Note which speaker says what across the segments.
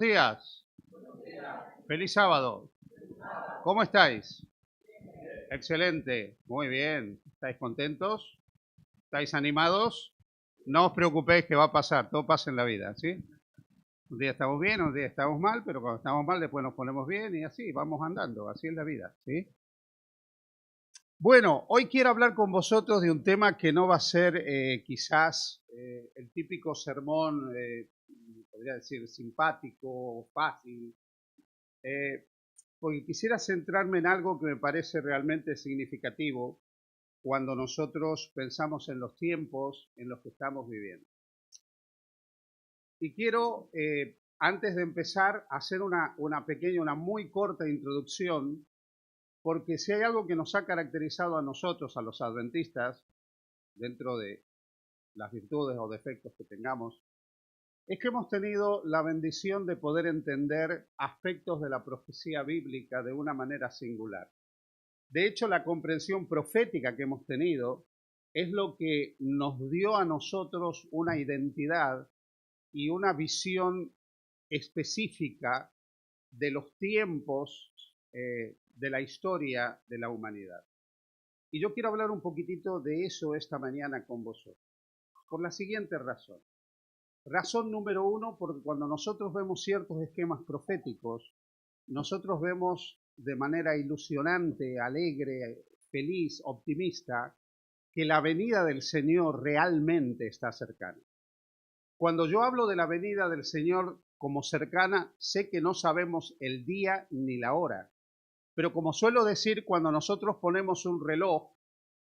Speaker 1: Días. Feliz sábado. ¿Cómo estáis? Excelente. Muy bien. ¿Estáis contentos? ¿Estáis animados? No os preocupéis que va a pasar. Todo pasa en la vida, ¿sí? Un día estamos bien, un día estamos mal, pero cuando estamos mal después nos ponemos bien y así vamos andando. Así es la vida, ¿sí? Bueno, hoy quiero hablar con vosotros de un tema que no va a ser quizás el típico sermón, podría decir, simpático, fácil, eh, porque quisiera centrarme en algo que me parece realmente significativo cuando nosotros pensamos en los tiempos en los que estamos viviendo. Y quiero, antes de empezar, hacer una pequeña, una muy corta introducción, porque si hay algo que nos ha caracterizado a nosotros, a los adventistas, dentro de las virtudes o defectos que tengamos, es que hemos tenido la bendición de poder entender aspectos de la profecía bíblica de una manera singular. De hecho, la comprensión profética que hemos tenido es lo que nos dio a nosotros una identidad y una visión específica de los tiempos de la historia de la humanidad. Y yo quiero hablar un poquitito de eso esta mañana con vosotros, por la siguiente razón. Razón número uno, porque cuando nosotros vemos ciertos esquemas proféticos, nosotros vemos de manera ilusionante, alegre, feliz, optimista, que la venida del Señor realmente está cercana. Cuando yo hablo de la venida del Señor como cercana, sé que no sabemos el día ni la hora, pero como suelo decir, cuando nosotros ponemos un reloj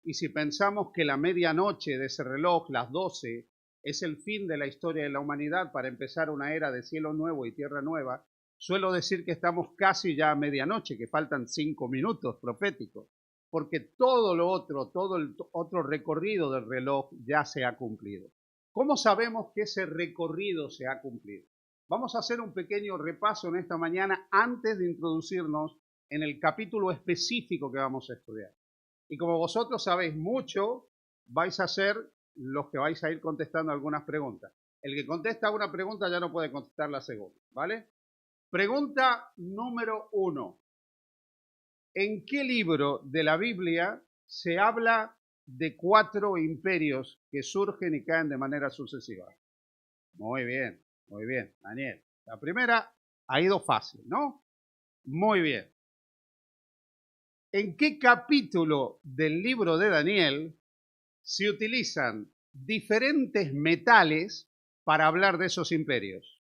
Speaker 1: y si pensamos que la medianoche de ese reloj, las 12, es el fin de la historia de la humanidad para empezar una era de cielo nuevo y tierra nueva, suelo decir que estamos casi ya a medianoche, que faltan 5 minutos proféticos, porque todo lo otro, todo el otro recorrido del reloj ya se ha cumplido. ¿Cómo sabemos que ese recorrido se ha cumplido? Vamos a hacer un pequeño repaso en esta mañana antes de introducirnos en el capítulo específico que vamos a estudiar. Y como vosotros sabéis mucho, vais a ser los que vais a ir contestando algunas preguntas. El que contesta una pregunta ya no puede contestar la segunda, ¿vale? Pregunta número 1. ¿En qué libro de la Biblia se habla de 4 imperios que surgen y caen de manera sucesiva? Muy bien, Daniel. La primera ha ido fácil, ¿no? Muy bien. ¿En qué capítulo del libro de Daniel se utilizan diferentes metales para hablar de esos imperios?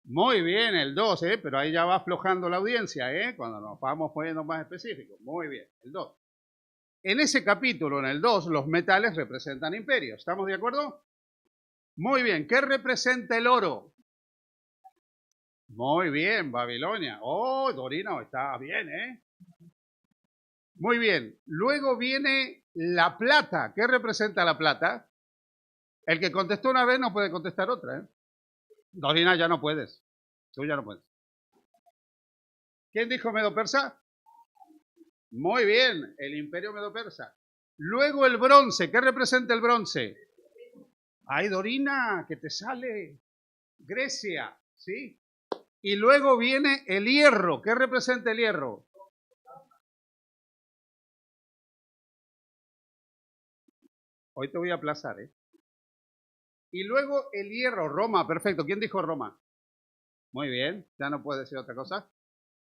Speaker 1: Muy bien, el 2, pero ahí ya va aflojando la audiencia, cuando nos vamos poniendo más específicos. Muy bien, el 2. En ese capítulo, en el 2, los metales representan imperios. ¿Estamos de acuerdo? Muy bien, ¿qué representa el oro? Muy bien, Babilonia. Oh, Dorino, está bien, ¿eh? Muy bien. Luego viene la plata. ¿Qué representa la plata? El que contestó una vez no puede contestar otra, ¿eh? Dorina, ya no puedes. Tú ya no puedes. ¿Quién dijo Medo-Persa? Muy bien, el imperio Medo-Persa. Luego el bronce. ¿Qué representa el bronce? Ay, Dorina, que te sale. Grecia, ¿sí? Y luego viene el hierro. ¿Qué representa el hierro? Hoy te voy a aplazar, ¿eh? Y luego el hierro, Roma, perfecto. ¿Quién dijo Roma? Muy bien, ya no puede decir otra cosa,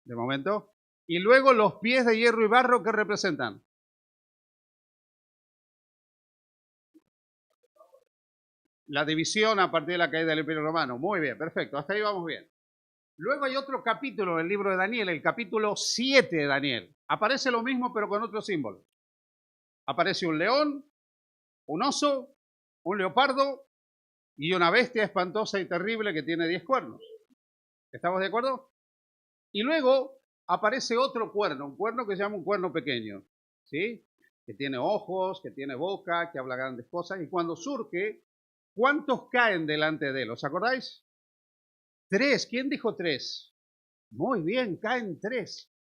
Speaker 1: de momento. Y luego los pies de hierro y barro, ¿qué representan? La división a partir de la caída del Imperio Romano. Muy bien, perfecto, hasta ahí vamos bien. Luego hay otro capítulo en el libro de Daniel, el capítulo 7 de Daniel. Aparece lo mismo, pero con otro símbolo. Aparece un león, un oso, un leopardo y una bestia espantosa y terrible que tiene 10 cuernos. ¿Estamos de acuerdo? Y luego aparece otro cuerno, un cuerno que se llama un cuerno pequeño, ¿sí? Que tiene ojos, que tiene boca, que habla grandes cosas. Y cuando surge, ¿cuántos caen delante de él? ¿Os acordáis? 3. ¿Quién dijo 3? Muy bien, caen 3.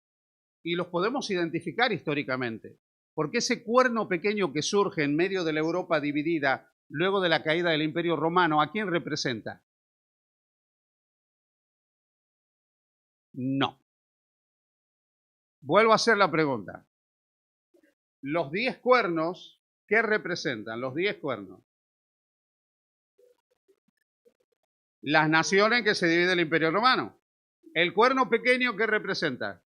Speaker 1: Y los podemos identificar históricamente. Porque ese cuerno pequeño que surge en medio de la Europa dividida luego de la caída del Imperio Romano, ¿a quién representa? No. Vuelvo a hacer la pregunta. Los 10 cuernos, ¿qué representan? Los 10 cuernos. Las naciones en que se divide el Imperio Romano. El cuerno pequeño, ¿qué representa?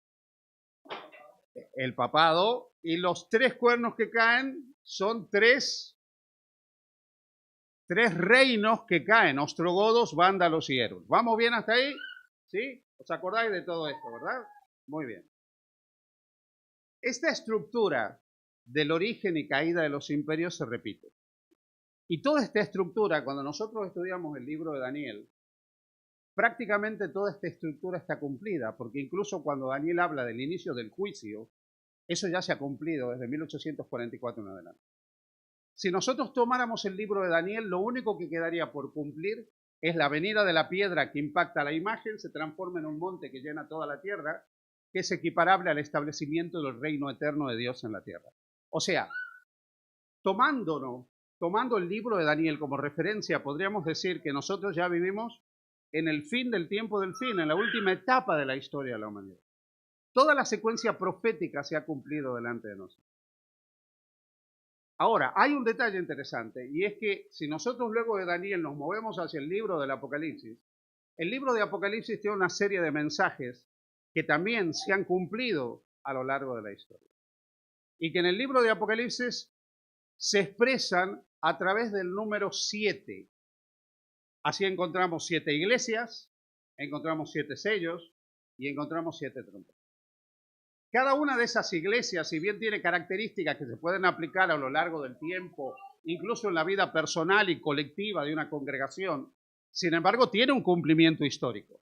Speaker 1: El papado. Y los 3 cuernos que caen son tres reinos que caen: ostrogodos, vándalos y eruls. ¿Vamos bien hasta ahí? ¿Sí? ¿Os acordáis de todo esto, verdad? Muy bien. Esta estructura del origen y caída de los imperios se repite. Y toda esta estructura, cuando nosotros estudiamos el libro de Daniel, prácticamente toda esta estructura está cumplida, porque incluso cuando Daniel habla del inicio del juicio, eso ya se ha cumplido desde 1844 en adelante. Si nosotros tomáramos el libro de Daniel, lo único que quedaría por cumplir es la venida de la piedra que impacta la imagen, se transforma en un monte que llena toda la tierra, que es equiparable al establecimiento del reino eterno de Dios en la tierra. O sea, tomando el libro de Daniel como referencia, podríamos decir que nosotros ya vivimos en el fin del tiempo del fin, en la última etapa de la historia de la humanidad. Toda la secuencia profética se ha cumplido delante de nosotros. Ahora, hay un detalle interesante, y es que si nosotros luego de Daniel nos movemos hacia el libro del Apocalipsis, el libro de Apocalipsis tiene una serie de mensajes que también se han cumplido a lo largo de la historia. Y que en el libro de Apocalipsis se expresan a través del número 7. Así encontramos 7 iglesias, encontramos 7 sellos y encontramos 7 trompetas. Cada una de esas iglesias, si bien tiene características que se pueden aplicar a lo largo del tiempo, incluso en la vida personal y colectiva de una congregación, sin embargo, tiene un cumplimiento histórico.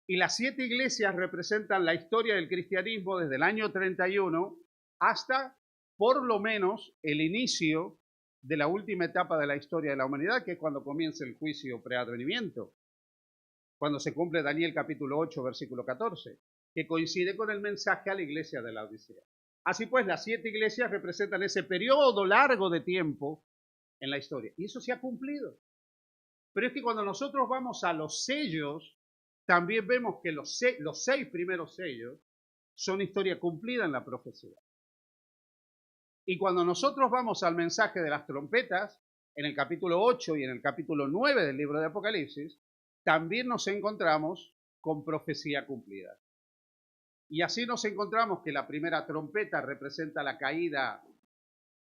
Speaker 1: Y las 7 iglesias representan la historia del cristianismo desde el año 31 hasta, por lo menos, el inicio de la última etapa de la historia de la humanidad, que es cuando comienza el juicio preadvenimiento, cuando se cumple Daniel capítulo 8, versículo 14, que coincide con el mensaje a la iglesia de la Odisea. Así pues, las 7 iglesias representan ese periodo largo de tiempo en la historia, y eso se ha cumplido. Pero es que cuando nosotros vamos a los sellos, también vemos que los 6 primeros sellos son historia cumplida en la profecía. Y cuando nosotros vamos al mensaje de las trompetas, en el capítulo 8 y en el capítulo 9 del libro de Apocalipsis, también nos encontramos con profecía cumplida. Y así nos encontramos que la primera trompeta representa la caída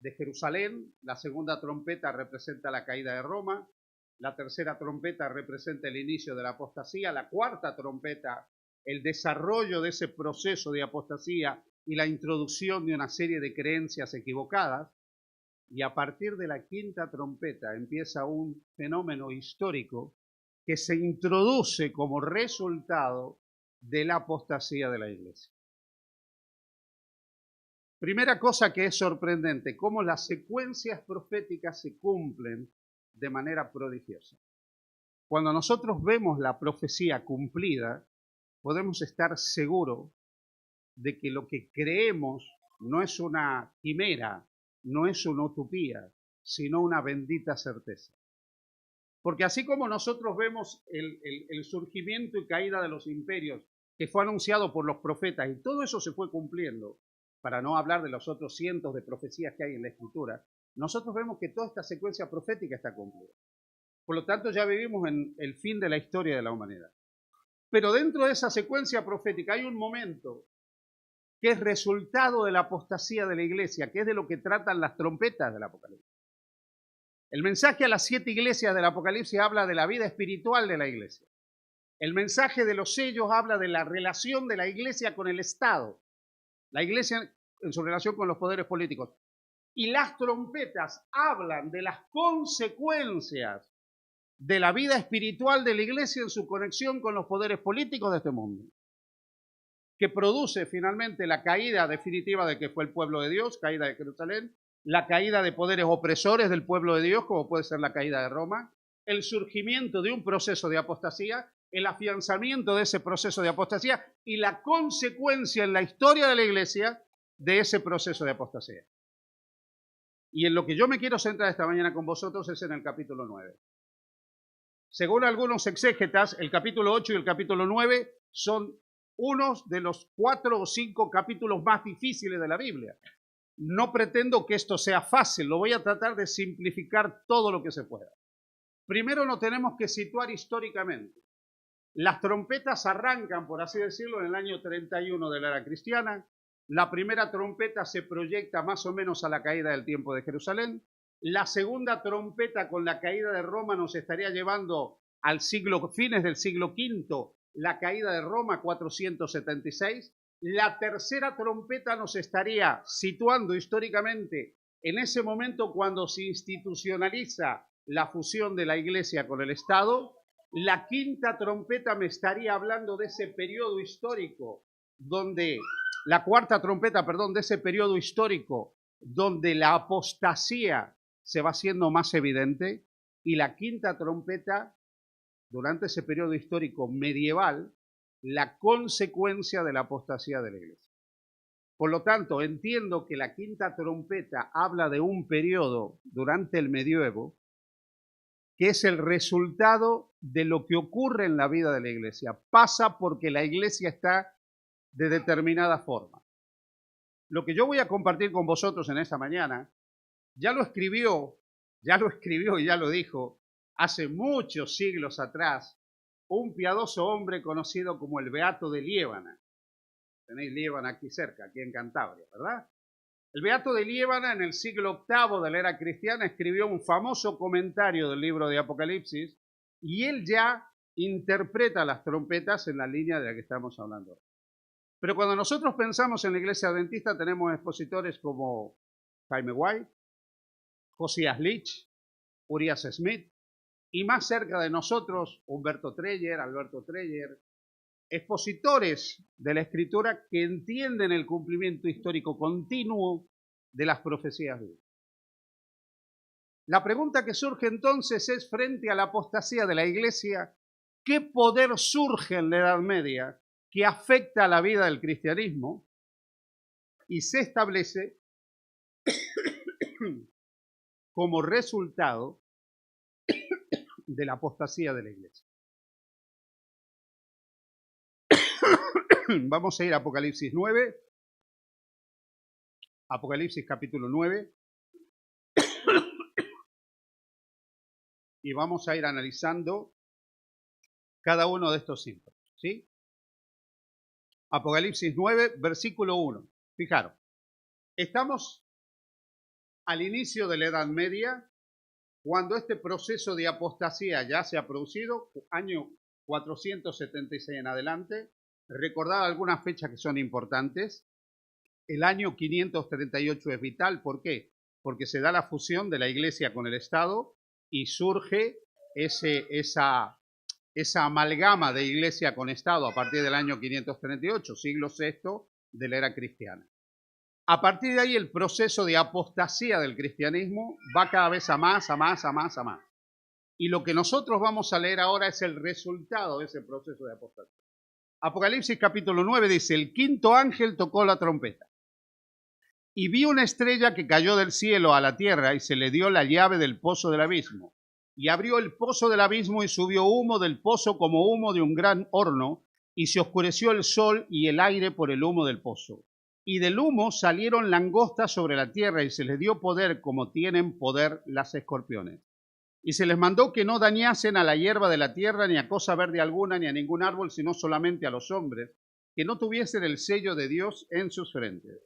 Speaker 1: de Jerusalén, la segunda trompeta representa la caída de Roma, la tercera trompeta representa el inicio de la apostasía, la cuarta trompeta el desarrollo de ese proceso de apostasía y la introducción de una serie de creencias equivocadas, y a partir de la quinta trompeta empieza un fenómeno histórico que se introduce como resultado de la apostasía de la iglesia. Primera cosa que es sorprendente, cómo las secuencias proféticas se cumplen de manera prodigiosa. Cuando nosotros vemos la profecía cumplida, podemos estar seguros de que lo que creemos no es una quimera, no es una utopía, sino una bendita certeza. Porque así como nosotros vemos el surgimiento y caída de los imperios que fue anunciado por los profetas, y todo eso se fue cumpliendo, para no hablar de los otros cientos de profecías que hay en la Escritura, nosotros vemos que toda esta secuencia profética está cumplida. Por lo tanto, ya vivimos en el fin de la historia de la humanidad. Pero dentro de esa secuencia profética hay un momento que es resultado de la apostasía de la iglesia, que es de lo que tratan las trompetas del Apocalipsis. El mensaje a las 7 iglesias del Apocalipsis habla de la vida espiritual de la iglesia. El mensaje de los sellos habla de la relación de la iglesia con el Estado, la iglesia en su relación con los poderes políticos. Y las trompetas hablan de las consecuencias de la vida espiritual de la iglesia en su conexión con los poderes políticos de este mundo, que produce finalmente la caída definitiva de que fue el pueblo de Dios, caída de Jerusalén, la caída de poderes opresores del pueblo de Dios, como puede ser la caída de Roma, el surgimiento de un proceso de apostasía, el afianzamiento de ese proceso de apostasía y la consecuencia en la historia de la iglesia de ese proceso de apostasía. Y en lo que yo me quiero centrar esta mañana con vosotros es en el capítulo 9. Según algunos exégetas, el capítulo 8 y el capítulo 9 son unos de los 4 o 5 capítulos más difíciles de la Biblia. No pretendo que esto sea fácil, lo voy a tratar de simplificar todo lo que se pueda. Primero nos tenemos que situar históricamente. Las trompetas arrancan, por así decirlo, en el año 31 de la era cristiana. La primera trompeta se proyecta más o menos a la caída del tiempo de Jerusalén. La segunda trompeta con la caída de Roma nos estaría llevando al fines del siglo V, la caída de Roma, 476. La tercera trompeta nos estaría situando históricamente en ese momento cuando se institucionaliza la fusión de la Iglesia con el Estado. La quinta trompeta me estaría hablando de ese periodo histórico donde, la cuarta trompeta, perdón, de ese periodo histórico donde la apostasía se va haciendo más evidente, y la quinta trompeta, durante ese periodo histórico medieval, la consecuencia de la apostasía de la Iglesia. Por lo tanto, entiendo que la quinta trompeta habla de un periodo durante el medioevo que es el resultado de lo que ocurre en la vida de la Iglesia. Pasa porque la Iglesia está de determinada forma. Lo que yo voy a compartir con vosotros en esta mañana, ya lo escribió y ya lo dijo hace muchos siglos atrás un piadoso hombre conocido como el Beato de Liébana. Tenéis Liébana aquí cerca, aquí en Cantabria, ¿verdad? El Beato de Liébana, en el siglo VIII de la era cristiana, escribió un famoso comentario del libro de Apocalipsis, y él ya interpreta las trompetas en la línea de la que estamos hablando. Pero cuando nosotros pensamos en la Iglesia Adventista, tenemos expositores como Jaime White, Josías Litch, Urias Smith, y más cerca de nosotros, Humberto Treyer, Alberto Treyer, expositores de la Escritura que entienden el cumplimiento histórico continuo de las profecías bíblicas. La pregunta que surge entonces es, frente a la apostasía de la Iglesia, ¿qué poder surge en la Edad Media que afecta a la vida del cristianismo y se establece como resultado de la apostasía de la Iglesia? Vamos a ir a Apocalipsis 9, Apocalipsis capítulo 9, y vamos a ir analizando cada uno de estos síntomas, ¿sí? Apocalipsis 9, versículo 1. Fijaros, estamos al inicio de la Edad Media, cuando este proceso de apostasía ya se ha producido, año 476 en adelante. Recordad algunas fechas que son importantes. El año 538 es vital. ¿Por qué? Porque se da la fusión de la Iglesia con el Estado y surge esa amalgama de Iglesia con Estado a partir del año 538, siglo VI de la era cristiana. A partir de ahí el proceso de apostasía del cristianismo va cada vez a más. Y lo que nosotros vamos a leer ahora es el resultado de ese proceso de apostasía. Apocalipsis capítulo 9 dice: el quinto ángel tocó la trompeta, y vi una estrella que cayó del cielo a la tierra, y se le dio la llave del pozo del abismo. Y abrió el pozo del abismo, y subió humo del pozo como humo de un gran horno, y se oscureció el sol y el aire por el humo del pozo. Y del humo salieron langostas sobre la tierra, y se les dio poder como tienen poder las escorpiones. Y se les mandó que no dañasen a la hierba de la tierra, ni a cosa verde alguna, ni a ningún árbol, sino solamente a los hombres, que no tuviesen el sello de Dios en sus frentes.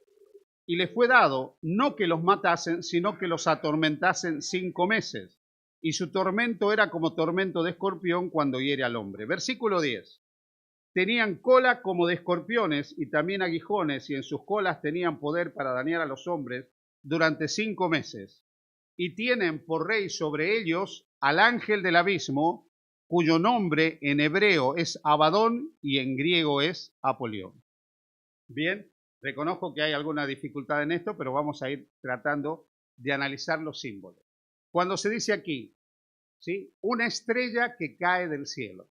Speaker 1: Y les fue dado no que los matasen, sino que los atormentasen 5 meses. Y su tormento era como tormento de escorpión cuando hiere al hombre. Versículo 10. Tenían cola como de escorpiones y también aguijones, y en sus colas tenían poder para dañar a los hombres durante 5 meses. Y tienen por rey sobre ellos al ángel del abismo, cuyo nombre en hebreo es Abadón y en griego es Apolión. Bien, reconozco que hay alguna dificultad en esto, pero vamos a ir tratando de analizar los símbolos. Cuando se dice aquí, ¿sí?, una estrella que cae del cielo.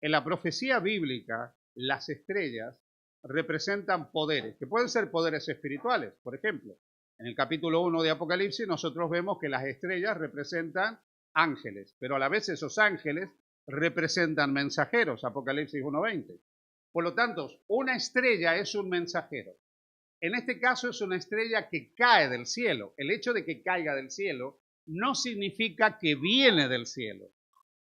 Speaker 1: En la profecía bíblica, las estrellas representan poderes, que pueden ser poderes espirituales. Por ejemplo, en el capítulo 1 de Apocalipsis nosotros vemos que las estrellas representan ángeles, pero a la vez esos ángeles representan mensajeros, Apocalipsis 1:20. Por lo tanto, una estrella es un mensajero. En este caso es una estrella que cae del cielo. El hecho de que caiga del cielo no significa que viene del cielo.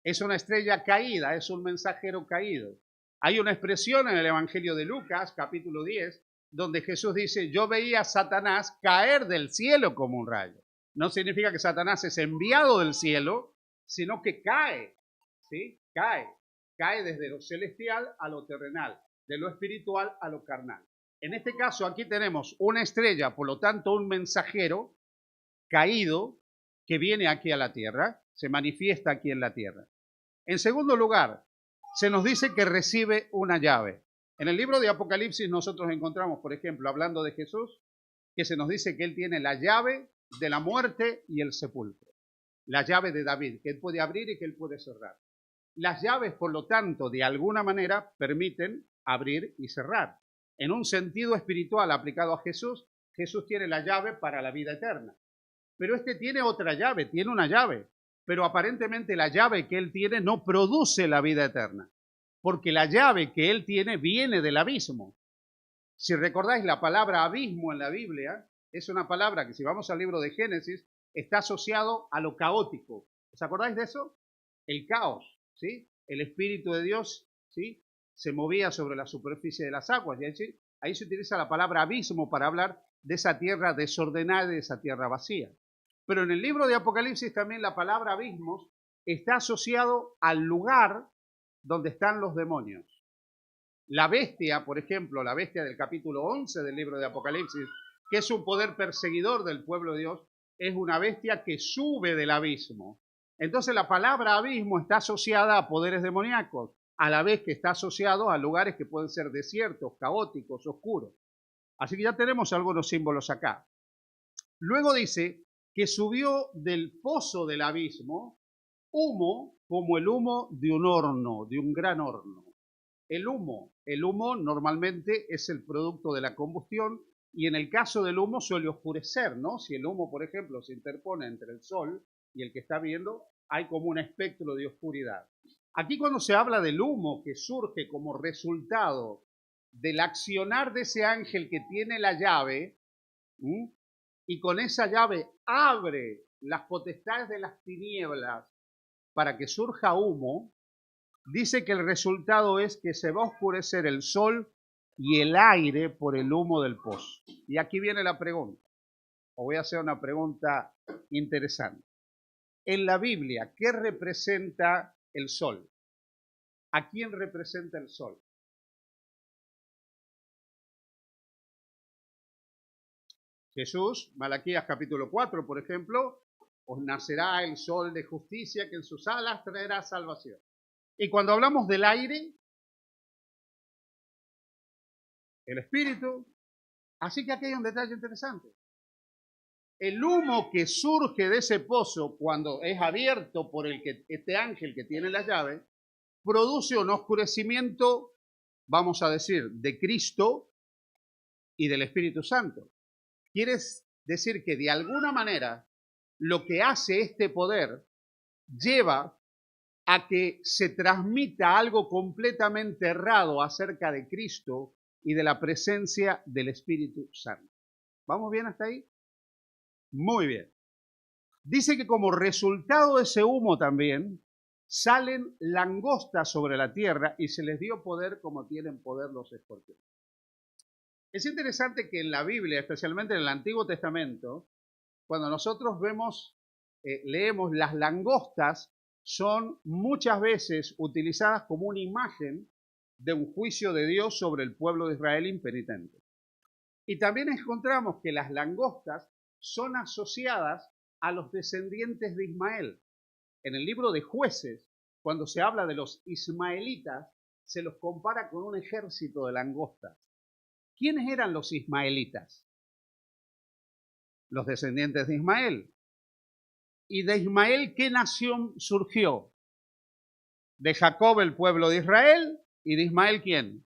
Speaker 1: Es una estrella caída, es un mensajero caído. Hay una expresión en el Evangelio de Lucas, capítulo 10, donde Jesús dice, yo veía a Satanás caer del cielo como un rayo. No significa que Satanás es enviado del cielo, sino que cae, ¿sí? Cae desde lo celestial a lo terrenal, de lo espiritual a lo carnal. En este caso aquí tenemos una estrella, por lo tanto un mensajero caído que viene aquí a la tierra, se manifiesta aquí en la tierra. En segundo lugar, se nos dice que recibe una llave. En el libro de Apocalipsis nosotros encontramos, por ejemplo, hablando de Jesús, que se nos dice que él tiene la llave de la muerte y el sepulcro. La llave de David, que él puede abrir y que él puede cerrar. Las llaves, por lo tanto, de alguna manera permiten abrir y cerrar. En un sentido espiritual aplicado a Jesús, Jesús tiene la llave para la vida eterna. Pero este tiene otra llave, tiene una llave. Pero aparentemente la llave que él tiene no produce la vida eterna. Porque la llave que él tiene viene del abismo. Si recordáis, la palabra abismo en la Biblia es una palabra que, si vamos al libro de Génesis, está asociado a lo caótico. ¿Os acordáis de eso? El caos, ¿sí? El Espíritu de Dios, ¿sí? Se movía sobre la superficie de las aguas. Y ahí se utiliza la palabra abismo para hablar de esa tierra desordenada, de esa tierra vacía. Pero en el libro de Apocalipsis también la palabra abismos está asociado al lugar donde están los demonios. La bestia, por ejemplo, la bestia del capítulo 11 del libro de Apocalipsis, que es un poder perseguidor del pueblo de Dios, es una bestia que sube del abismo. Entonces la palabra abismo está asociada a poderes demoníacos, a la vez que está asociado a lugares que pueden ser desiertos, caóticos, oscuros. Así que ya tenemos algunos símbolos acá. Luego dice que subió del pozo del abismo humo como el humo de un horno, de un gran horno. El humo normalmente es el producto de la combustión y en el caso del humo suele oscurecer, ¿no? Si el humo, por ejemplo, se interpone entre el sol y el que está viendo, hay como un espectro de oscuridad. Aquí cuando se habla del humo que surge como resultado del accionar de ese ángel que tiene la llave, y con esa llave abre las potestades de las tinieblas para que surja humo, dice que el resultado es que se va a oscurecer el sol y el aire por el humo del pozo. Y aquí viene la pregunta. Os voy a hacer una pregunta interesante. En la Biblia, ¿qué representa el sol? ¿A quién representa el sol? Jesús, Malaquías capítulo 4, por ejemplo, os nacerá el sol de justicia que en sus alas traerá salvación. Y cuando hablamos del aire, el espíritu, así que aquí hay un detalle interesante. El humo que surge de ese pozo cuando es abierto por este ángel que tiene la llave, produce un oscurecimiento, vamos a decir, de Cristo y del Espíritu Santo. Quiere decir que de alguna manera lo que hace este poder lleva a que se transmita algo completamente errado acerca de Cristo y de la presencia del Espíritu Santo. ¿Vamos bien hasta ahí? Muy bien. Dice que como resultado de ese humo también salen langostas sobre la tierra y se les dio poder como tienen poder los escorpiones. Es interesante que en la Biblia, especialmente en el Antiguo Testamento, cuando nosotros leemos las langostas, son muchas veces utilizadas como una imagen de un juicio de Dios sobre el pueblo de Israel impenitente. Y también encontramos que las langostas son asociadas a los descendientes de Ismael. En el libro de Jueces, cuando se habla de los ismaelitas, se los compara con un ejército de langostas. ¿Quiénes eran los ismaelitas? Los descendientes de Ismael. ¿Y de Ismael qué nación surgió? De Jacob el pueblo de Israel y de Ismael ¿quién?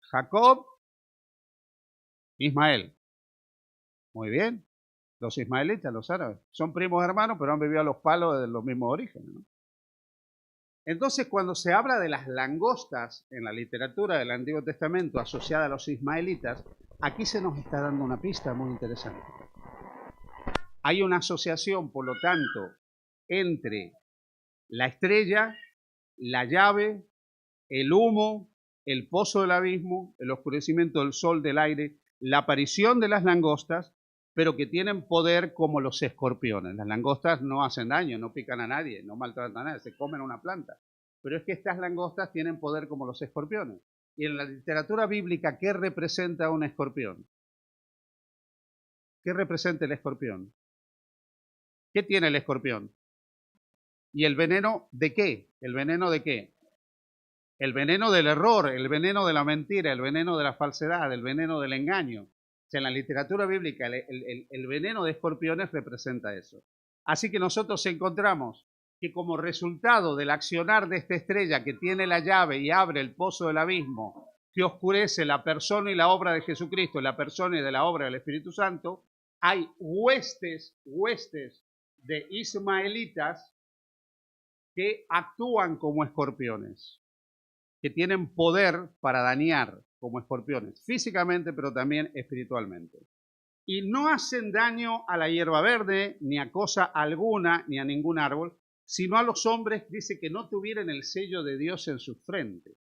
Speaker 1: Jacob, Ismael. Muy bien. Los ismaelitas, los árabes, son primos hermanos, pero han vivido a los palos de los mismos orígenes, ¿no? Entonces, cuando se habla de las langostas en la literatura del Antiguo Testamento asociada a los ismaelitas, aquí se nos está dando una pista muy interesante. Hay una asociación, por lo tanto, entre la estrella, la llave, el humo, el pozo del abismo, el oscurecimiento del sol, del aire, la aparición de las langostas, pero que tienen poder como los escorpiones. Las langostas no hacen daño, no pican a nadie, no maltratan a nadie, se comen una planta. Pero es que estas langostas tienen poder como los escorpiones. Y en la literatura bíblica, ¿qué representa un escorpión? ¿Qué representa el escorpión? ¿Qué tiene el escorpión? ¿Y el veneno de qué? ¿El veneno de qué? El veneno del error, el veneno de la mentira, el veneno de la falsedad, el veneno del engaño. O sea, en la literatura bíblica el veneno de escorpiones representa eso. Así que nosotros encontramos que como resultado del accionar de esta estrella que tiene la llave y abre el pozo del abismo, que oscurece la persona y la obra de Jesucristo, la persona y de la obra del Espíritu Santo, hay huestes de ismaelitas que actúan como escorpiones, que tienen poder para dañar como escorpiones, físicamente pero también espiritualmente. Y no hacen daño a la hierba verde, ni a cosa alguna, ni a ningún árbol, sino a los hombres, dice, que no tuvieran el sello de Dios en sus frentes.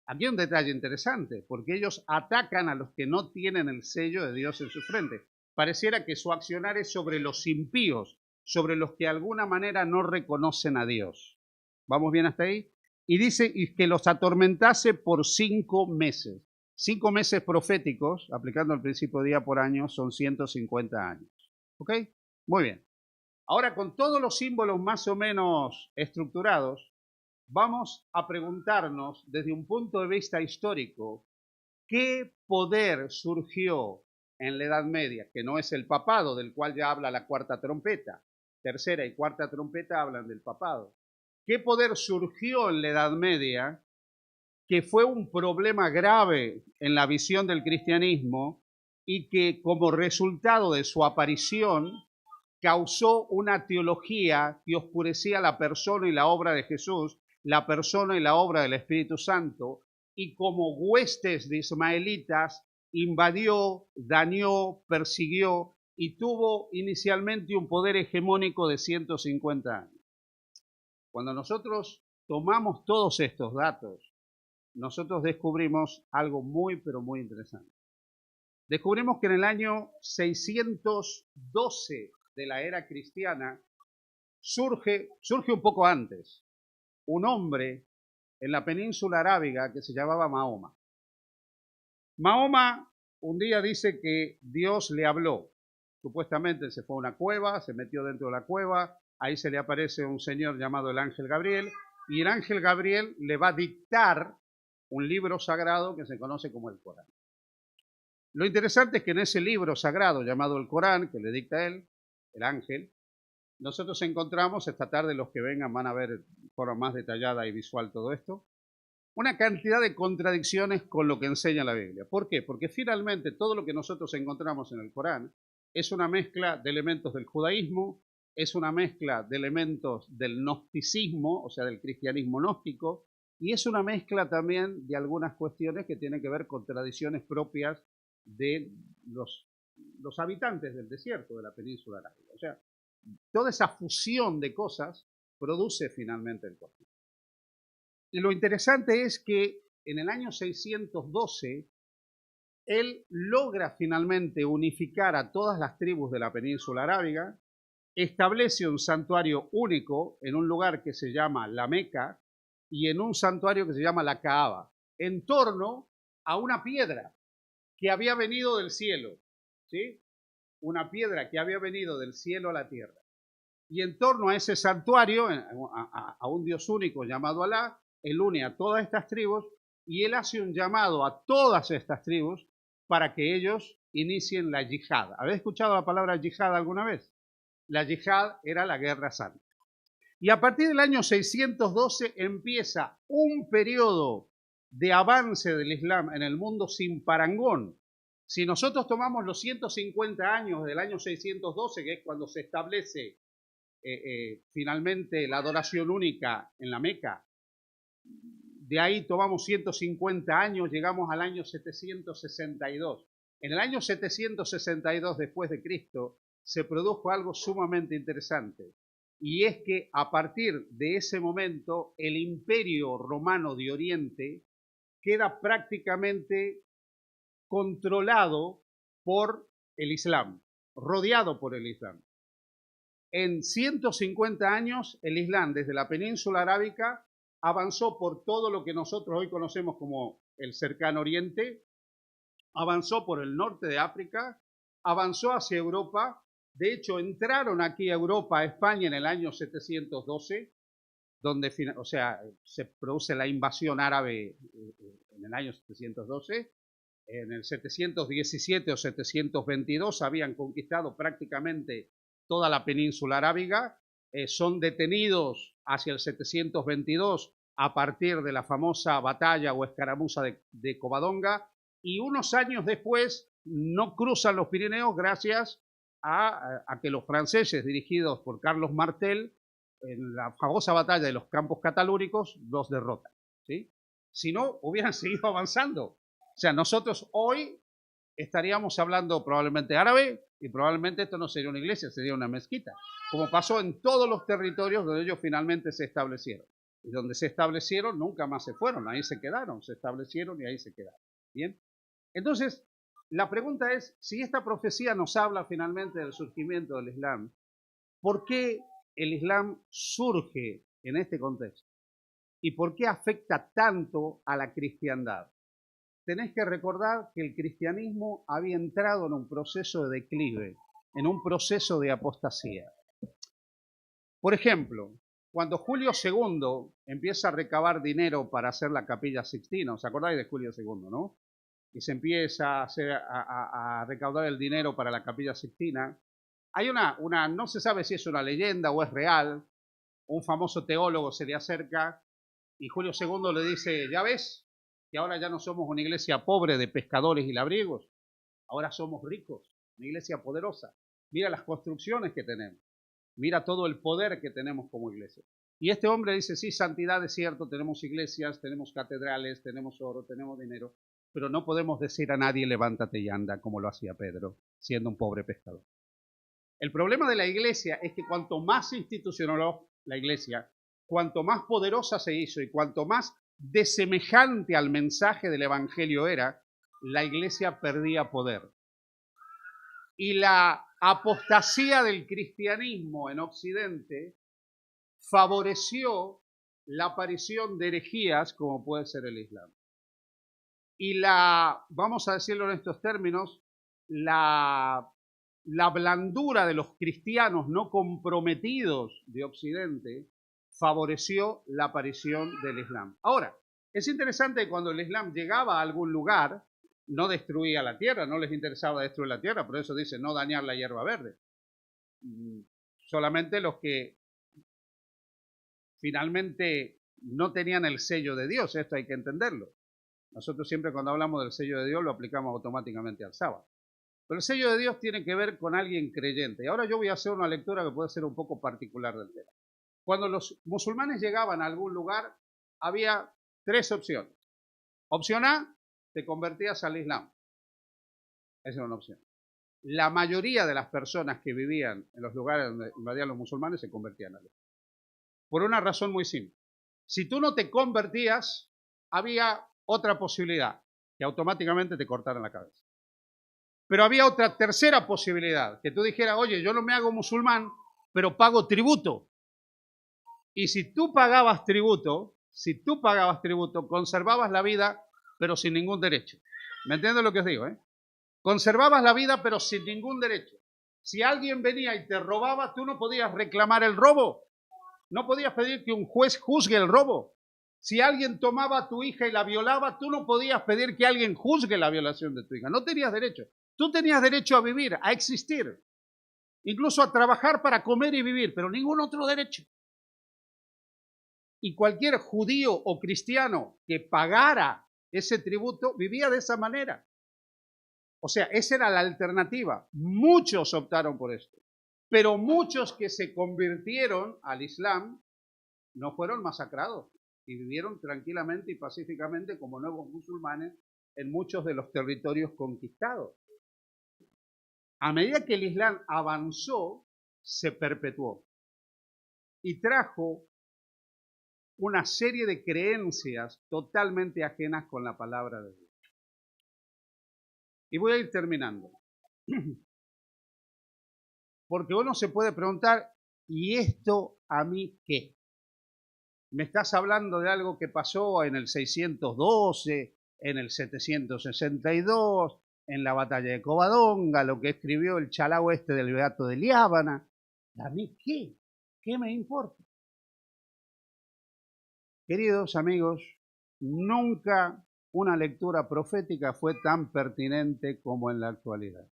Speaker 1: Aquí hay un detalle interesante, porque ellos atacan a los que no tienen el sello de Dios en sus frentes. Pareciera que su accionar es sobre los impíos, sobre los que de alguna manera no reconocen a Dios. ¿Vamos bien hasta ahí? Y dice que los atormentase por 5 meses. 5 meses proféticos, aplicando el principio de día por año, son 150 años. ¿Ok? Muy bien. Ahora, con todos los símbolos más o menos estructurados, vamos a preguntarnos desde un punto de vista histórico, ¿qué poder surgió en la Edad Media? Que no es el papado, del cual ya habla la cuarta trompeta. Tercera y cuarta trompeta hablan del papado. ¿Qué poder surgió en la Edad Media que fue un problema grave en la visión del cristianismo y que como resultado de su aparición causó una teología que oscurecía la persona y la obra de Jesús, la persona y la obra del Espíritu Santo, y como huestes de ismaelitas invadió, dañó, persiguió y tuvo inicialmente un poder hegemónico de 150 años? Cuando nosotros tomamos todos estos datos, nosotros descubrimos algo muy, pero muy interesante. Descubrimos que en el año 612 de la era cristiana surge un poco antes, un hombre en la península arábiga que se llamaba Mahoma. Mahoma un día dice que Dios le habló. Supuestamente se fue a una cueva, se metió dentro de la cueva, ahí se le aparece un señor llamado el ángel Gabriel, y el ángel Gabriel le va a dictar un libro sagrado que se conoce como el Corán. Lo interesante es que en ese libro sagrado llamado el Corán, que le dicta él, el ángel, nosotros encontramos, esta tarde los que vengan van a ver de forma más detallada y visual todo esto, una cantidad de contradicciones con lo que enseña la Biblia. ¿Por qué? Porque finalmente todo lo que nosotros encontramos en el Corán es una mezcla de elementos del judaísmo, es una mezcla de elementos del gnosticismo, o sea, del cristianismo gnóstico, y es una mezcla también de algunas cuestiones que tienen que ver con tradiciones propias de los habitantes del desierto de la península arábiga. O sea, toda esa fusión de cosas produce finalmente el Corán. Y lo interesante es que en el año 612 él logra finalmente unificar a todas las tribus de la península arábiga, establece un santuario único en un lugar que se llama la Meca y en un santuario que se llama la Kaaba, en torno a una piedra que había venido del cielo, ¿sí? Una piedra que había venido del cielo a la tierra. Y en torno a ese santuario, a un Dios único llamado Alá, él une a todas estas tribus y él hace un llamado a todas estas tribus para que ellos inicien la yihad. ¿Habéis escuchado la palabra yihad alguna vez? La yihad era la guerra santa. Y a partir del año 612 empieza un periodo de avance del Islam en el mundo sin parangón. Si nosotros tomamos los 150 años del año 612, que es cuando se establece finalmente la adoración única en la Meca, De ahí tomamos 150 años, llegamos al año 762. En el año 762 después de Cristo se produjo algo sumamente interesante, y es que a partir de ese momento el Imperio Romano de Oriente queda prácticamente controlado por el Islam, rodeado por el Islam. En 150 años el Islam desde la península arábica avanzó por todo lo que nosotros hoy conocemos como el cercano oriente, avanzó por el norte de África, avanzó hacia Europa. De hecho, entraron aquí a Europa, a España, en el año 712, donde, o sea, se produce la invasión árabe en el año 712. En el 717 o 722 habían conquistado prácticamente toda la península arábiga. Son detenidos hacia el 722 a partir de la famosa batalla o escaramuza de Covadonga, y unos años después no cruzan los Pirineos gracias a que los franceses, dirigidos por Carlos Martel, en la famosa batalla de los Campos Catalúricos, los derrotan, ¿sí? Si no, hubieran seguido avanzando. O sea, nosotros hoy estaríamos hablando probablemente árabe, y probablemente esto no sería una iglesia, sería una mezquita, como pasó en todos los territorios donde ellos finalmente se establecieron. Y donde se establecieron nunca más se fueron, ahí se quedaron, se establecieron y ahí se quedaron. Bien, entonces la pregunta es, si esta profecía nos habla finalmente del surgimiento del Islam, ¿por qué el Islam surge en este contexto? ¿Y por qué afecta tanto a la cristiandad? Tenés que recordar que el cristianismo había entrado en un proceso de declive, en un proceso de apostasía. Por ejemplo, cuando Julio II empieza a recabar dinero para hacer la Capilla Sixtina, ¿os acordáis de Julio II, no? Y se empieza a recaudar el dinero para la Capilla Sixtina. Hay no se sabe si es una leyenda o es real, un famoso teólogo se le acerca y Julio II le dice, ¿ya ves que ahora ya no somos una iglesia pobre de pescadores y labriegos? Ahora somos ricos, una iglesia poderosa. Mira las construcciones que tenemos, mira todo el poder que tenemos como iglesia. Y este hombre dice, sí, santidad es cierto, tenemos iglesias, tenemos catedrales, tenemos oro, tenemos dinero, pero no podemos decir a nadie levántate y anda como lo hacía Pedro, siendo un pobre pescador. El problema de la iglesia es que cuanto más se institucionalizó la iglesia, cuanto más poderosa se hizo y cuanto más desemejante al mensaje del evangelio era, la iglesia perdía poder. Y la apostasía del cristianismo en Occidente favoreció la aparición de herejías como puede ser el Islam. Y vamos a decirlo en estos términos, la blandura de los cristianos no comprometidos de Occidente favoreció la aparición del Islam. Ahora, es interesante que cuando el Islam llegaba a algún lugar, no destruía la tierra, no les interesaba destruir la tierra, por eso dice no dañar la hierba verde. Solamente los que finalmente no tenían el sello de Dios, esto hay que entenderlo. Nosotros siempre cuando hablamos del sello de Dios lo aplicamos automáticamente al sábado. Pero el sello de Dios tiene que ver con alguien creyente. Y ahora yo voy a hacer una lectura que puede ser un poco particular del tema. Cuando los musulmanes llegaban a algún lugar, había tres opciones. Opción A, te convertías al Islam. Esa era una opción. La mayoría de las personas que vivían en los lugares donde invadían los musulmanes se convertían al Islam. Por una razón muy simple. Si tú no te convertías, había otra posibilidad, que automáticamente te cortaran la cabeza. Pero había otra tercera posibilidad, que tú dijeras, oye, yo no me hago musulmán, pero pago tributo. Y si tú pagabas tributo, conservabas la vida, pero sin ningún derecho. ¿Me entiendes lo que os digo? Conservabas la vida, pero sin ningún derecho. Si alguien venía y te robaba, tú no podías reclamar el robo. No podías pedir que un juez juzgue el robo. Si alguien tomaba a tu hija y la violaba, tú no podías pedir que alguien juzgue la violación de tu hija. No tenías derecho. Tú tenías derecho a vivir, a existir, incluso a trabajar para comer y vivir, pero ningún otro derecho. Y cualquier judío o cristiano que pagara ese tributo vivía de esa manera. O sea, esa era la alternativa. Muchos optaron por esto, pero muchos que se convirtieron al Islam no fueron masacrados. y vivieron tranquilamente y pacíficamente como nuevos musulmanes en muchos de los territorios conquistados. A medida que el Islam avanzó, se perpetuó y trajo una serie de creencias totalmente ajenas con la palabra de Dios. Y voy a ir terminando. Porque uno se puede preguntar, ¿y esto a mí qué? ¿Me estás hablando de algo que pasó en el 612, en el 762, en la batalla de Covadonga, lo que escribió el chalao este del Beato de Liábana? ¿A mí qué? ¿Qué me importa? Queridos amigos, nunca una lectura profética fue tan pertinente como en la actualidad.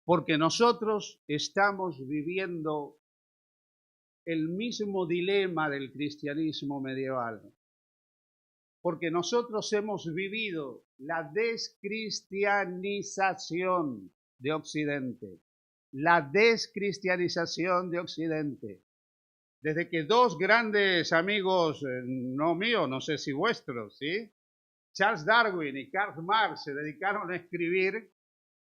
Speaker 1: Porque nosotros estamos viviendo el mismo dilema del cristianismo medieval. Porque nosotros hemos vivido la descristianización de Occidente. La descristianización de Occidente. Desde que dos grandes amigos, no míos, no sé si vuestros, ¿sí? Charles Darwin y Karl Marx se dedicaron a escribir,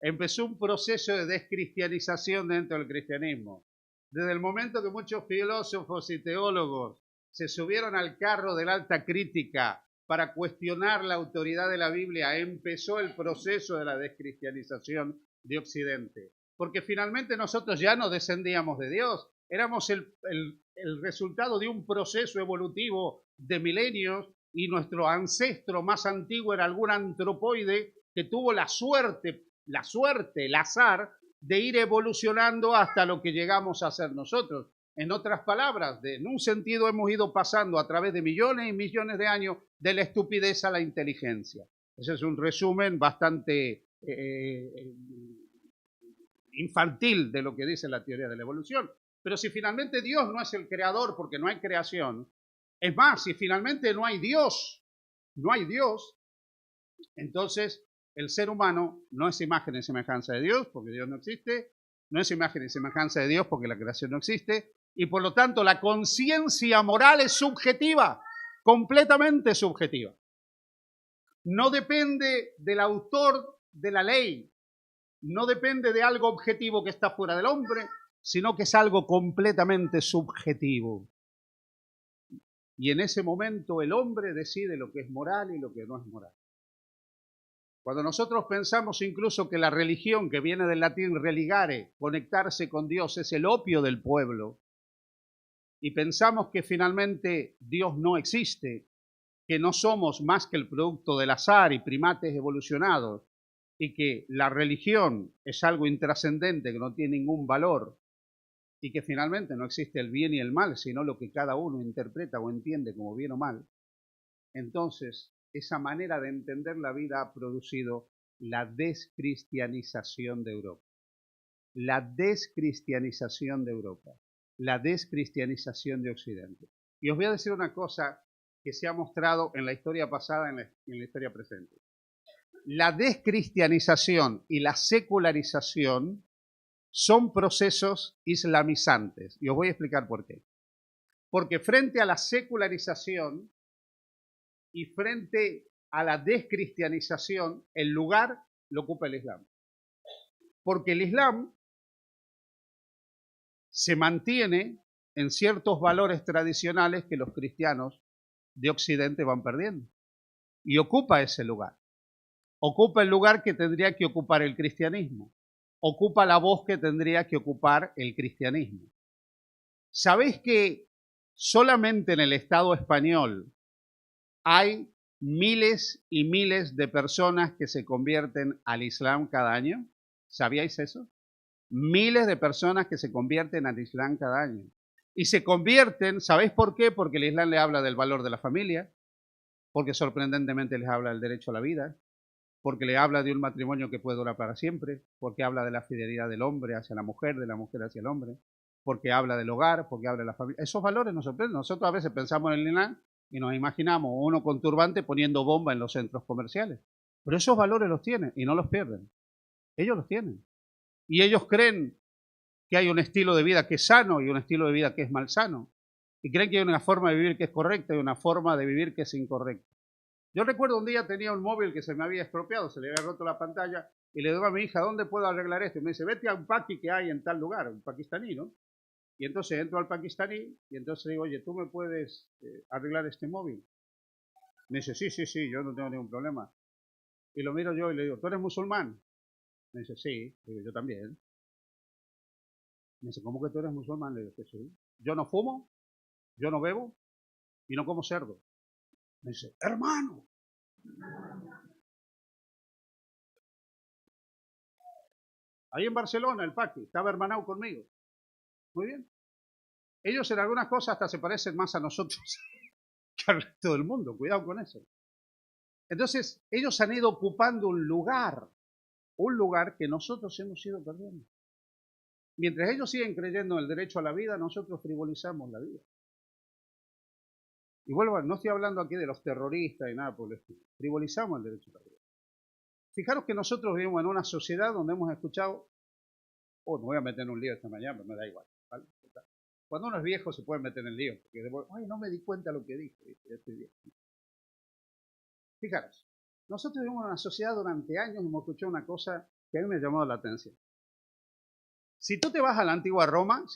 Speaker 1: empezó un proceso de descristianización dentro del cristianismo. Desde el momento que muchos filósofos y teólogos se subieron al carro de la alta crítica para cuestionar la autoridad de la Biblia, empezó el proceso de la descristianización de Occidente. Porque finalmente nosotros ya no descendíamos de Dios, éramos el resultado de un proceso evolutivo de milenios y nuestro ancestro más antiguo era algún antropoide que tuvo la suerte, el azar de ir evolucionando hasta lo que llegamos a ser nosotros. En otras palabras, en un sentido hemos ido pasando a través de millones y millones de años de la estupidez a la inteligencia. Ese es un resumen bastante infantil de lo que dice la teoría de la evolución. Pero si finalmente Dios no es el creador porque no hay creación, es más, si finalmente no hay Dios, entonces el ser humano no es imagen y semejanza de Dios porque Dios no existe, no es imagen y semejanza de Dios porque la creación no existe, y por lo tanto la conciencia moral es subjetiva, completamente subjetiva. No depende del autor de la ley, no depende de algo objetivo que está fuera del hombre, sino que es algo completamente subjetivo. Y en ese momento el hombre decide lo que es moral y lo que no es moral. Cuando nosotros pensamos incluso que la religión, que viene del latín religare, conectarse con Dios, es el opio del pueblo, y pensamos que finalmente Dios no existe, que no somos más que el producto del azar y primates evolucionados, y que la religión es algo intrascendente que no tiene ningún valor, y que finalmente no existe el bien y el mal, sino lo que cada uno interpreta o entiende como bien o mal, entonces esa manera de entender la vida ha producido la descristianización de Europa. La descristianización de Europa. La descristianización de Occidente. Y os voy a decir una cosa que se ha mostrado en la historia pasada y en la historia presente. La descristianización y la secularización son procesos islamizantes. Y os voy a explicar por qué. Porque frente a la secularización y frente a la descristianización, el lugar lo ocupa el Islam. Porque el Islam se mantiene en ciertos valores tradicionales que los cristianos de Occidente van perdiendo. Y ocupa ese lugar. Ocupa el lugar que tendría que ocupar el cristianismo. Ocupa la voz que tendría que ocupar el cristianismo. ¿Sabéis que solamente en el Estado español hay miles y miles de personas que se convierten al Islam cada año? ¿Sabíais eso? Miles de personas que se convierten al Islam cada año. Y se convierten, ¿sabéis por qué? Porque el Islam le habla del valor de la familia, porque sorprendentemente les habla del derecho a la vida, porque le habla de un matrimonio que puede durar para siempre, porque habla de la fidelidad del hombre hacia la mujer, de la mujer hacia el hombre, porque habla del hogar, porque habla de la familia. Esos valores nos sorprenden. Nosotros a veces pensamos en el Islam y nos imaginamos uno con turbante poniendo bomba en los centros comerciales. Pero esos valores los tienen y no los pierden. Ellos los tienen. Y ellos creen que hay un estilo de vida que es sano y un estilo de vida que es malsano. Y creen que hay una forma de vivir que es correcta y una forma de vivir que es incorrecta. Yo recuerdo un día tenía un móvil que se me había estropeado, se le había roto la pantalla, y le digo a mi hija, ¿dónde puedo arreglar esto? Y me dice, vete a un paqui que hay en tal lugar, un pakistaní, ¿no? Y entonces entro al pakistaní y entonces digo, oye, ¿tú me puedes arreglar este móvil? Me dice, sí, yo no tengo ningún problema. Y lo miro yo y le digo, ¿tú eres musulmán? Me dice, sí. Le digo, yo también. Me dice, ¿cómo que tú eres musulmán? Le digo, que sí. Yo no fumo, yo no bebo y no como cerdo. Me dice, hermano. Ahí en Barcelona, el paqui, estaba hermanado conmigo. Muy bien. Ellos en algunas cosas hasta se parecen más a nosotros que al resto del mundo. Cuidado con eso. Entonces, ellos han ido ocupando un lugar que nosotros hemos ido perdiendo. Mientras ellos siguen creyendo en el derecho a la vida, nosotros frivolizamos la vida. Y vuelvo, no estoy hablando aquí de los terroristas y nada por el estilo. Frivolizamos el derecho a la vida. Fijaros que nosotros vivimos en una sociedad donde hemos escuchado, oh, me voy a meter en un lío esta mañana, pero me da igual. ¿Vale? Cuando uno es viejo se puede meter en lío, porque después, ay, no me di cuenta de lo que dije, ya estoy viejo. Fijaros, nosotros vivimos en una sociedad durante años y hemos escuchado una cosa que a mí me ha llamado la atención. Si tú te vas a la antigua Roma,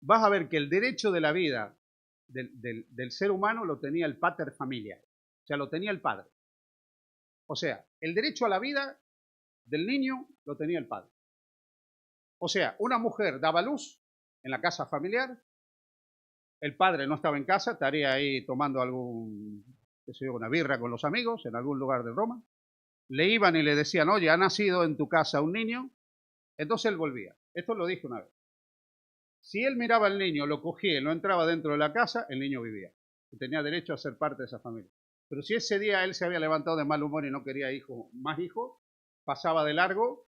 Speaker 1: vas a ver que el derecho de la vida del ser humano lo tenía el pater familia, o sea, lo tenía el padre. O sea, el derecho a la vida del niño lo tenía el padre. O sea, una mujer daba luz en la casa familiar, el padre no estaba en casa, estaría ahí tomando una birra con los amigos en algún lugar de Roma. Le iban y le decían, oye, ha nacido en tu casa un niño. Entonces él volvía. Esto lo dije una vez. Si él miraba al niño, lo cogía y no entraba dentro de la casa, el niño vivía. Y tenía derecho a ser parte de esa familia. Pero si ese día él se había levantado de mal humor y no quería más hijos, pasaba de largo,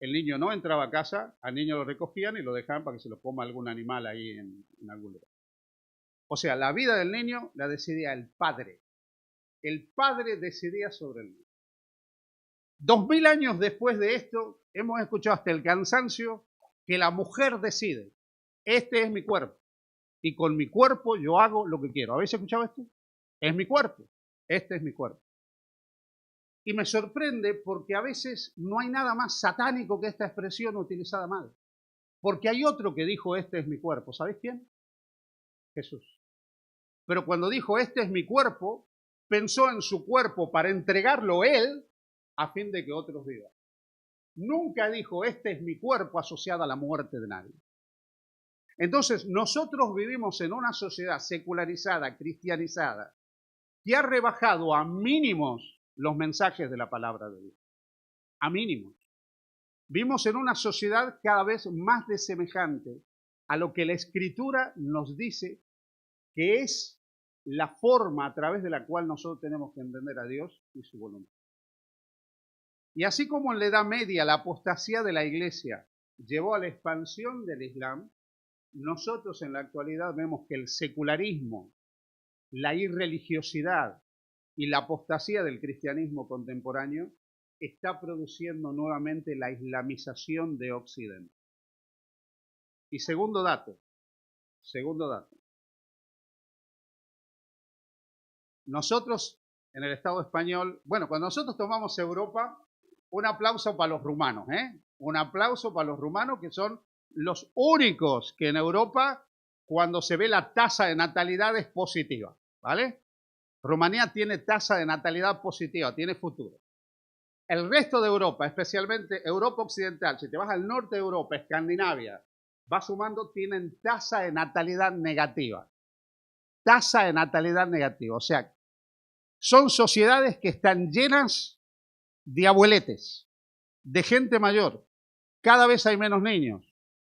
Speaker 1: el niño no entraba a casa, al niño lo recogían y lo dejaban para que se lo coma algún animal ahí en algún lugar. O sea, la vida del niño la decidía el padre. El padre decidía sobre el niño. 2000 años después de esto, hemos escuchado hasta el cansancio que la mujer decide, este es mi cuerpo, y con mi cuerpo yo hago lo que quiero. ¿Habéis escuchado esto? Es mi cuerpo, este es mi cuerpo. Y me sorprende porque a veces no hay nada más satánico que esta expresión utilizada mal. Porque hay otro que dijo, este es mi cuerpo. ¿Sabéis quién? Jesús. Pero cuando dijo, este es mi cuerpo, pensó en su cuerpo para entregarlo él a fin de que otros vivan. Nunca dijo, este es mi cuerpo asociado a la muerte de nadie. Entonces, nosotros vivimos en una sociedad secularizada, cristianizada, que ha rebajado a mínimos los mensajes de la palabra de Dios. A mínimos. Vivimos en una sociedad cada vez más desemejante a lo que la Escritura nos dice que es la forma a través de la cual nosotros tenemos que entender a Dios y su voluntad. Y así como en la Edad Media la apostasía de la Iglesia llevó a la expansión del Islam, nosotros en la actualidad vemos que el secularismo, la irreligiosidad y la apostasía del cristianismo contemporáneo está produciendo nuevamente la islamización de Occidente. Y segundo dato, nosotros en el Estado español, bueno, cuando nosotros tomamos Europa, un aplauso para los rumanos, un aplauso para los rumanos que son los únicos que en Europa, cuando se ve la tasa de natalidad es positiva, ¿vale? Rumanía tiene tasa de natalidad positiva, tiene futuro. El resto de Europa, especialmente Europa Occidental, si te vas al norte de Europa, Escandinavia, va sumando, tienen tasa de natalidad negativa. Tasa de natalidad negativa. O sea, son sociedades que están llenas de abueletes, de gente mayor. Cada vez hay menos niños,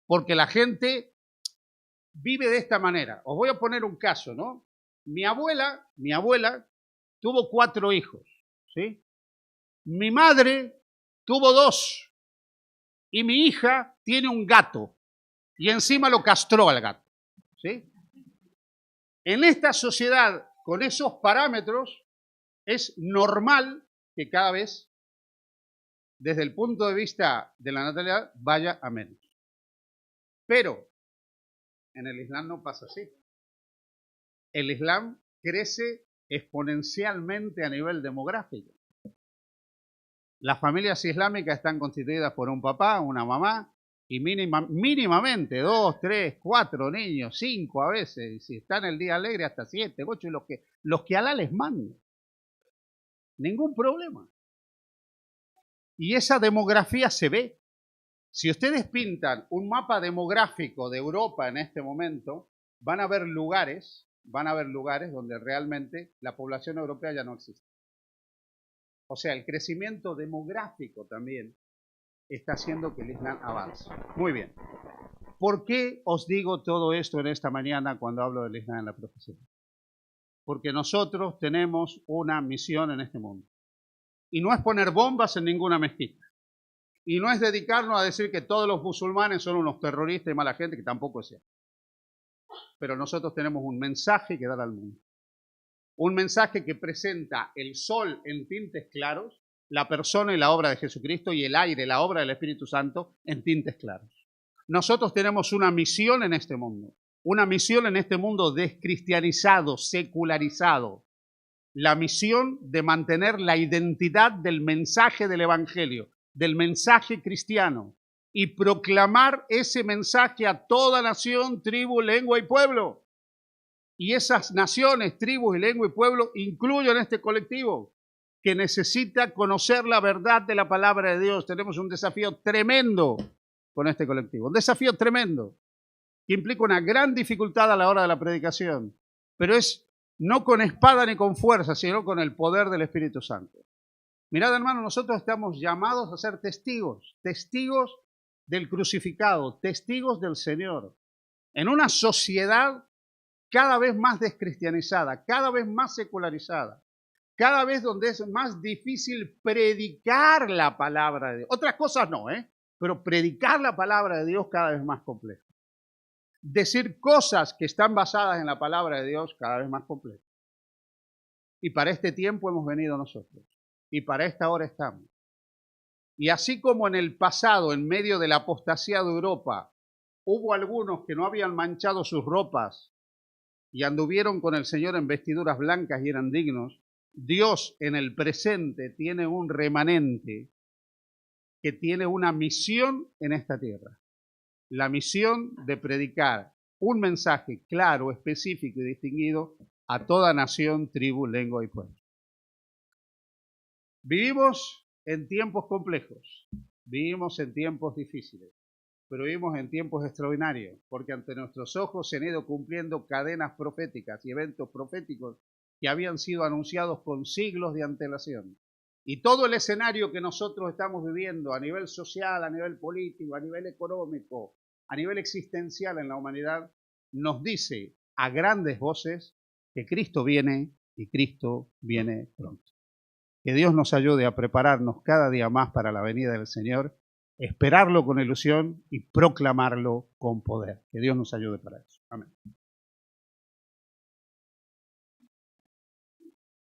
Speaker 1: porque la gente vive de esta manera. Os voy a poner un caso, ¿no? Mi abuela tuvo 4 hijos, ¿sí? Mi madre tuvo 2 y mi hija tiene un gato y encima lo castró al gato, ¿sí? En esta sociedad, con esos parámetros, es normal que cada vez, desde el punto de vista de la natalidad, vaya a menos. Pero En el Islam no pasa así. El Islam crece exponencialmente a nivel demográfico. Las familias islámicas están constituidas por un papá, una mamá y mínimamente 2, 3, 4 niños, 5 a veces, y si están el día alegre hasta 7, 8, y los que Alá les mande. Ningún problema. Y esa demografía se ve. Si ustedes pintan un mapa demográfico de Europa en este momento, van a ver lugares donde realmente la población europea ya no existe. O sea, el crecimiento demográfico también está haciendo que el Islam avance. Muy bien. ¿Por qué os digo todo esto en esta mañana cuando hablo del Islam en la profecía? Porque nosotros tenemos una misión en este mundo. Y no es poner bombas en ninguna mezquita. Y no es dedicarnos a decir que todos los musulmanes son unos terroristas y mala gente, que tampoco es cierto. Pero nosotros tenemos un mensaje que dar al mundo. Un mensaje que presenta el sol en tintes claros, la persona y la obra de Jesucristo, y el aire, la obra del Espíritu Santo, en tintes claros. Nosotros tenemos una misión en este mundo. Una misión en este mundo descristianizado, secularizado. La misión de mantener la identidad del mensaje del Evangelio, del mensaje cristiano, y proclamar ese mensaje a toda nación, tribu, lengua y pueblo. Y esas naciones, tribus y lengua y pueblo incluyen este colectivo que necesita conocer la verdad de la palabra de Dios. Tenemos un desafío tremendo con este colectivo, un desafío tremendo que implica una gran dificultad a la hora de la predicación, pero es no con espada ni con fuerza, sino con el poder del Espíritu Santo. Mirad, hermano, nosotros estamos llamados a ser testigos, testigos del crucificado, testigos del Señor, en una sociedad cada vez más descristianizada, cada vez más secularizada, cada vez donde es más difícil predicar la palabra de Dios. Otras cosas no, pero predicar la palabra de Dios cada vez más complejo. Decir cosas que están basadas en la palabra de Dios cada vez más complejo. Y para este tiempo hemos venido nosotros. Y para esta hora estamos. Y así como en el pasado, en medio de la apostasía de Europa, hubo algunos que no habían manchado sus ropas y anduvieron con el Señor en vestiduras blancas y eran dignos, Dios en el presente tiene un remanente que tiene una misión en esta tierra. La misión de predicar un mensaje claro, específico y distinguido a toda nación, tribu, lengua y pueblo. Vivimos en tiempos complejos, vivimos en tiempos difíciles, pero vivimos en tiempos extraordinarios, porque ante nuestros ojos se han ido cumpliendo cadenas proféticas y eventos proféticos que habían sido anunciados con siglos de antelación. Y todo el escenario que nosotros estamos viviendo a nivel social, a nivel político, a nivel económico, a nivel existencial en la humanidad, nos dice a grandes voces que Cristo viene y Cristo viene pronto. Que Dios nos ayude a prepararnos cada día más para la venida del Señor, esperarlo con ilusión y proclamarlo con poder. Que Dios nos ayude para eso. Amén.